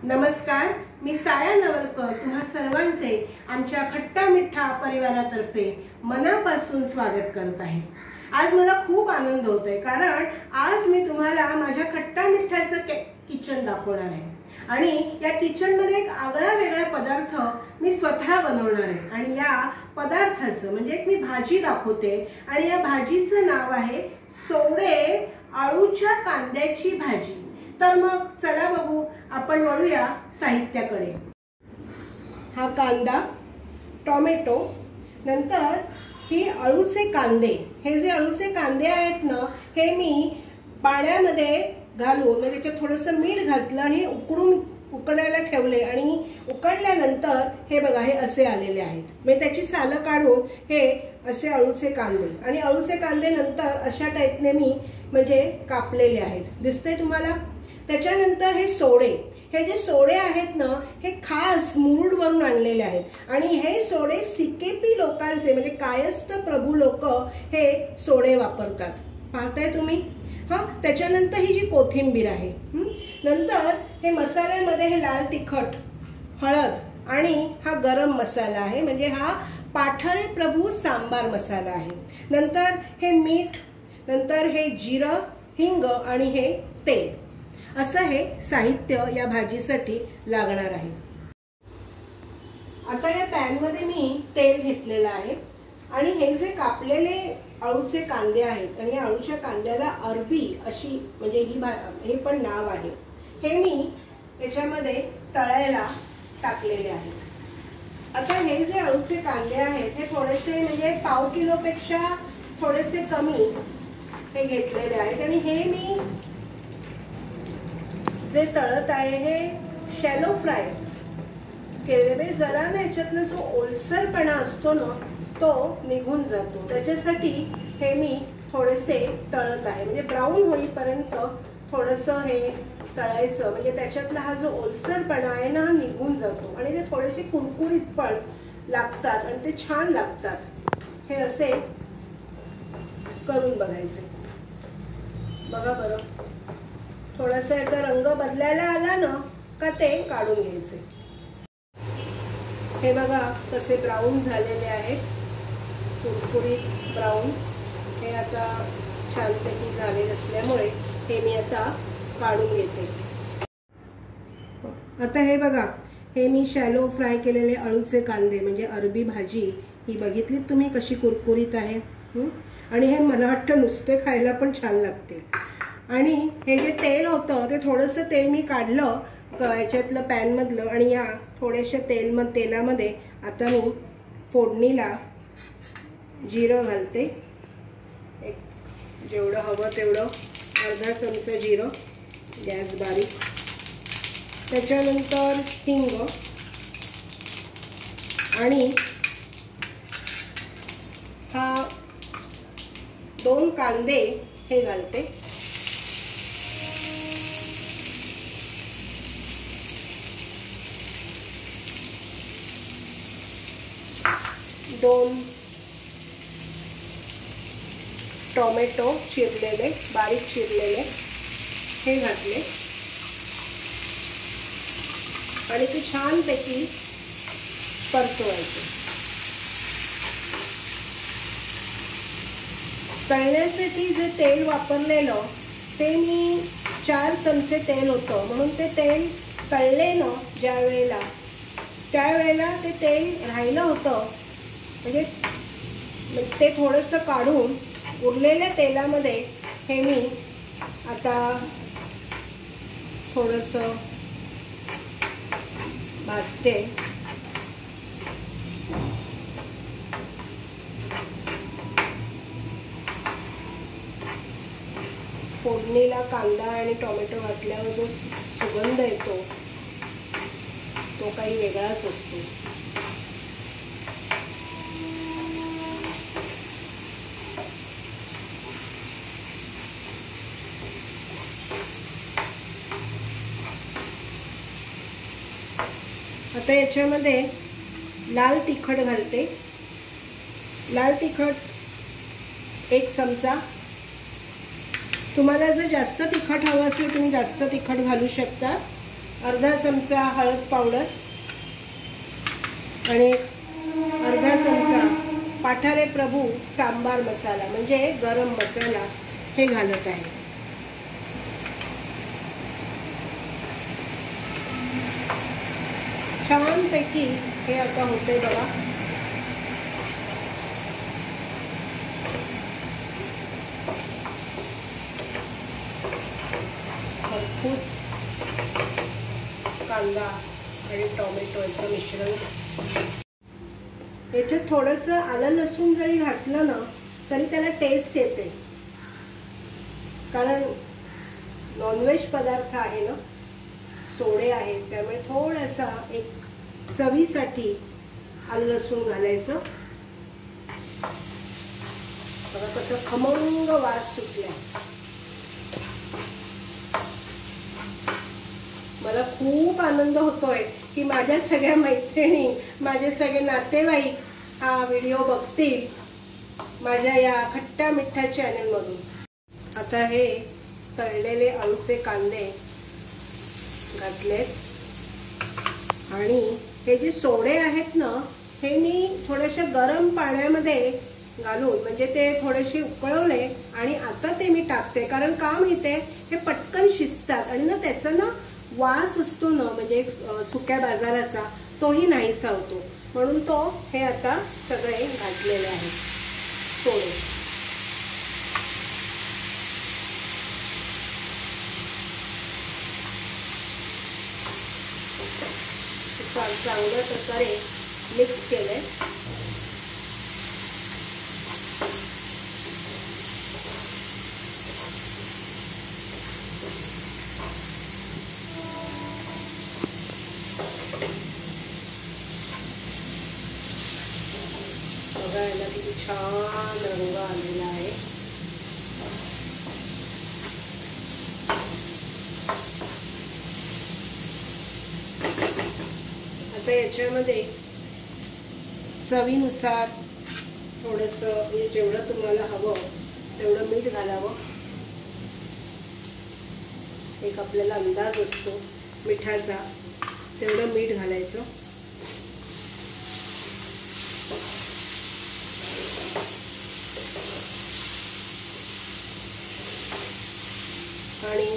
नमस्कार, मी साया नवलकर तुम्हा सर्वांचे आमच्या खट्टा मिठा परिवारातर्फे मनापासून स्वागत करत आहे। आज मला खूप आनंद होतोय कारण आज मी तुम्हाला माझ्या खट्टा मिठाचं किचन दाखवणार आहे आणि या किचन मध्ये एक आगळा वेगळा पदार्थ मी स्वतः बनवणार आहे आणि या पदार्थाचं म्हणजे एक मी भाजी दाखवते आणि या भाजीचं नाव आहे सोडे आळूच्या कांद्याची भाजी। तर मग चला बघू, आपण वळूया साहित्याकडे। हा कांदा, टोमॅटो, नंतर ही अळूचे कांदे। हे जे अळूचे कांदे आहेत ना, हे मी पाण्यामध्ये घालून म्हणजे त्याच्यात थोडंसं मीठ घातलं आणि उकडायला ठेवले आणि उकडल्यानंतर हे बघा हे असे आलेले आहेत। म्हणजे त्याची सालं काढून हे असे अळूचे कांदे आणि अळूचे कांदे नंतर अशा टाईपने मी म्हणजे कापलेले आहेत, दिसतंय तुम्हाला। त्याच्यानंतर हे सोडे, हे जे सोडे आहेत ना, हे खास मुरुड वरून आणलेले आहेत आणि हे सोडे सीकेपी लोकांचे म्हणजे कायस्थ प्रभू लोक हे सोडे वापरतात, पाहताय तुम्ही। त्याच्यानंतर ही जी कोथिंबीर आहे, नंतर हे मसाल्यामध्ये हे लाल तिखट, हळद आणि हा गरम मसाला आहे म्हणजे हा पाठरे प्रभू सांबार मसाला आहे। नंतर हे मीठ, नंतर हे जिरं, हिंग आणि हे तेल, असं हे साहित्य या भाजीसाठी लागणार आहे। आता या पॅन मध्ये मी तेल घेतलेलं आहे आणि हे जे कापलेले अळूचे कांदे आहेत आणि अळूच्या कांद्याला अरबी अशी म्हणजे हे पण नाव आहे, हे मी याच्यामध्ये तळायला टाकलेले आहे। आता हे जे अळूचे कांदे आहेत हे थोडेसे म्हणजे पाव किलो पेक्षा थोडेसे कमी हे घेतलेले आहेत आणि हे मी जे तळत आहे हे शॅलो फ्राय केलेले, जरा ना याच्यातला जो ओलसरपणा असतो ना तो निघून जातो, त्याच्यासाठी हे मी थोडेसे तळत आहे। म्हणजे ब्राऊन होईपर्यंत थोडंसं हे तळायचं म्हणजे त्याच्यातला हा जो ओलसरपणा आहे ना निघून जातो आणि ते थोडेसे कुरकुरीत पण लागतात आणि ते छान लागतात। हे असे करून बघायचे, बघा बरं। थोडासा याचा रंग बदलायला आला ना का ते काढून घ्यायचे। हे बघा कसे ब्राऊन झालेले आहेत, कुरकुरीत ब्राऊन। हे आता छानपैकी झाले असल्यामुळे हे मी आता काढून घेते। आता हे बघा, हे मी शॅलो फ्राय केलेले अळूचे कांदे म्हणजे अरबी भाजी ही बघितलीत तुम्ही कशी कुरकुरीत आहे, आणि हे मला वाटतं नुसते खायला पण छान लागते। आणि हे जे तेल होतं ते थोडंसं तेल मी काढलं याच्यातलं पॅन मधलं आणि या थोड्याशा तेलामध्ये आता मी फोडणीला जिरं घालते, एक जेवढं हवं तेवढं, अर्धा चमचा जिरं, गॅस बारीक। त्याच्यानंतर हिंग आणि हा 2 कांदे हे घालते। दोन टोमॅटो चिरलेले, बारीक चिरलेले हे घातले आणि ते छानपैकी परतवायचे। तळण्यासाठी जे तेल वापरलेलं ते मी 4 चमचे तेल होतं म्हणून ते तेल तळले ना ज्यावेळेला त्यावेळेला ते तेल राहिलं होतं म्हणजे ते थोडंसं काढून उरलेल्या तेलामध्ये हे मी आता थोडंसं भाजते। फोडणीला कांदा आणि टोमॅटो घातल्यावर जो सुगंध येतो तो काही वेगळाच असतो। आता याच्यामध्ये लाल तिखट घालते, लाल तिखट 1 चमचा। तुम्हाला जर जास्त तिखट हवं असेल तुम्ही जास्त तिखट घालू शकता, अर्धा चमचा हळद पावडर आणि अर्धा चमचा पाठारे प्रभू सांबार मसाला म्हणजे गरम मसाला हे घालत आहे। छानपैकी हे आता होते बघा। खरपूस कांदा आणि टोमॅटोचं मिश्रण, याच्यात थोडंसं आलं लसूण जरी घातलं ना तरी त्याला टेस्ट येते, कारण नॉनव्हेज पदार्थ आहे ना, सोडे आहेत, त्यामुळे थोडासा एक चवीसाठी आलं लसूण घालायचं। बघा कसं खमंग वास सुटला। मला खूप आनंद होतोय की माझ्या सगळ्या मैत्रिणी, माझे सगळे नातेवाईक हा व्हिडिओ बघतील माझ्या या खट्टा मिठ्ठा चॅनल मधून। आता हे तळलेले आळूचे कांदे घातलेत आणि हे जे सोडे आहेत ना हे मी थोडेसे गरम पाण्यामध्ये घालून म्हणजे ते थोडेसे उकळवले आणि आता ते मी टाकते, कारण का माहिती आहे हे पटकन शिजतात आणि ना त्याचा ना वास असतो ना म्हणजे सुक्या बाजाराचा तोही नाहीसा होतो, म्हणून तो हे आता सगळे घातलेले आहेत सोडे। चांगलं प्रकारे मिक्स केलंय। बघा याला किती छान रंग आलेला आहे। आता याच्यामध्ये चवीनुसार थोडंसं म्हणजे जेवढं तुम्हाला हवं तेवढं मीठ घालावं। एक आपल्याला अंदाज असतो मिठाचा, तेवढं मीठ घालायचं। आणि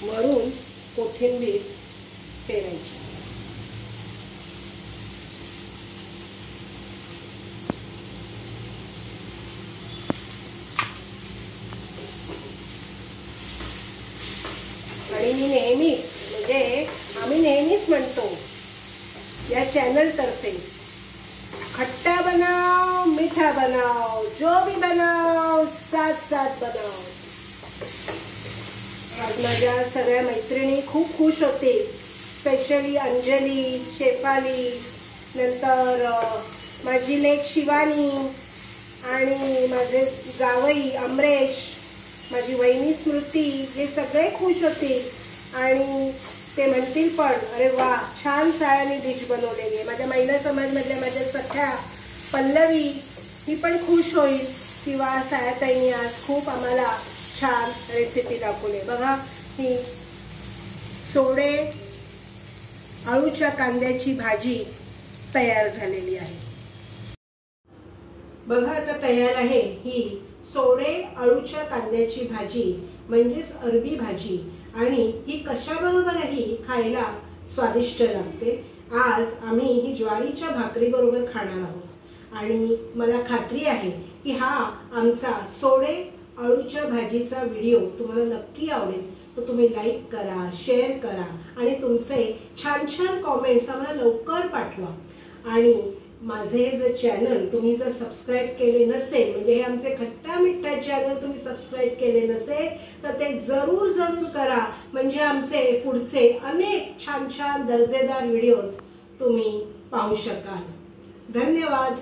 वरून कोथिंबीर पेरायची। आणि मी नेहमीच म्हणजे आम्ही नेहमीच म्हणतो या चॅनल तर्फे खट्टा बनाओ मीठा बनाओ, जो भी बनाओ साथ साथ बनाओ। आज माझ्या सगळ्या मैत्रिणी खूप खुश होतील, स्पेशली अंजली, शेफाली, नंतर माझी लेक शिवानी आणि माझे जावई अमरेश, माझी वहिनी स्मृती, हे सगळे खुश होतील आणि ते म्हणतील पण अरे वा छान सायाने डिश बनवलेली आहे। माझ्या महिला समाजमधल्या माझ्या सख्या पल्लवी ही पण खुश होईल की वा सायाताईंनी आज खूप आम्हाला छान रेसिपी दाखवली। बघा ही सोडे आळूच्या कांद्याची भाजी तयार झालेली आहे। बघा आता तयार आहे ही सोडे आळूच्या कांद्याची भाजी म्हणजेच अरबी भाजी आणि ही कशाबरोबरही खायला स्वादिष्ट लागते। आज आम्ही ही ज्वारीच्या भाकरी बरोबर खाणार आहोत आणि मला खात्री आहे की हा आमचा सोडे आळूच्या भाजीचा व्हिडिओ तुम्हाला नक्की आवडेल। तर तुम्ही लाईक करा, शेअर करा आणि तुमचे छान छान कमेंट्स आम्हाला लवकर पाठवा। आणि माझे हे जे चॅनल तुम्ही जर सबस्क्राइब केले नसेल म्हणजे हे आमचे खट्टा मिठ्ठा चॅनल तुम्ही सबस्क्राइब केले नसेल तर ते जरूर जरूर करा, म्हणजे आमचे पुढचे अनेक छान छान दर्जेदार व्हिडिओज तुम्ही पाहू शकाल। धन्यवाद।